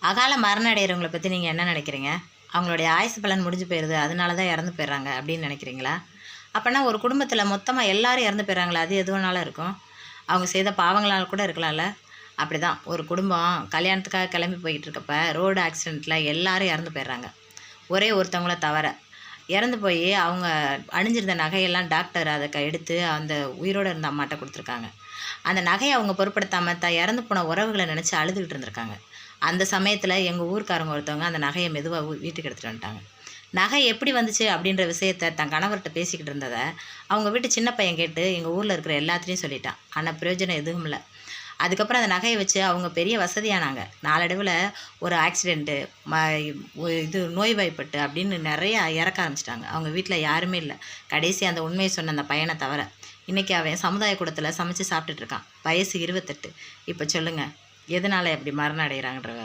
அகால மரணம் அடைகிறவங்கள பற்றி நீங்கள் என்ன நினைக்கிறீங்க? அவங்களுடைய ஆயுசு பலன் முடிஞ்சு போயிடுது, அதனால தான் இறந்து போயிடுறாங்க அப்படின்னு நினைக்கிறீங்களா? அப்போனா ஒரு குடும்பத்தில் மொத்தமாக எல்லாரும் இறந்து போயிடுறாங்களா? அது எது வேணாலும் இருக்கும். அவங்க செய்த பாவங்களால் கூட இருக்கலாம்ல. அப்படி தான் ஒரு குடும்பம் கல்யாணத்துக்காக கிளம்பி போய்கிட்டு இருக்கப்ப ரோடு ஆக்சிடெண்ட்டில் எல்லாரும் இறந்து போயிடுறாங்க. ஒரே ஒருத்தவங்கள தவிர இறந்து போய் அவங்க அணிஞ்சிருந்த நகையெல்லாம் டாக்டர் அதை எடுத்து அந்த உயிரோடு இருந்த அம்மாட்ட கொடுத்துருக்காங்க. அந்த நகையை அவங்க பொருட்படுத்தாமல் இறந்து போன உறவுகளை நினச்சி அழுதுகிட்டு இருந்திருக்காங்க. அந்த சமயத்தில் எங்கள் ஊருக்காரங்க ஒருத்தவங்க அந்த நகையை மெதுவாக வீட்டுக்கு எடுத்துகிட்டு வந்துட்டாங்க. நகை எப்படி வந்துச்சு அப்படின்ற விஷயத்தை தன் கணவர்கிட்ட பேசிக்கிட்டு இருந்ததை அவங்க வீட்டு சின்ன பையன் கேட்டு எங்கள் ஊரில் இருக்கிற எல்லாத்துலேயும் சொல்லிட்டான். ஆனால் பிரயோஜனம் எதுவும் இல்லை. அதுக்கப்புறம் அந்த நகையை வச்சு அவங்க பெரிய வசதியானாங்க. நாளடைவில் ஒரு ஆக்சிடெண்ட்டு, இது நோய்வாய்ப்பட்டு அப்படின்னு நிறையா இறக்க ஆரம்பிச்சிட்டாங்க. அவங்க வீட்டில் யாருமே இல்லை. கடைசி அந்த உண்மையை சொன்ன அந்த பையனை தவிர. இன்றைக்கி அவன் சமுதாய கூடத்தில் சமைச்சு சாப்பிட்டுட்ருக்கான். வயசு 28. இப்போ சொல்லுங்கள், எதனால் எப்படி மரணம் அடைகிறாங்கன்ற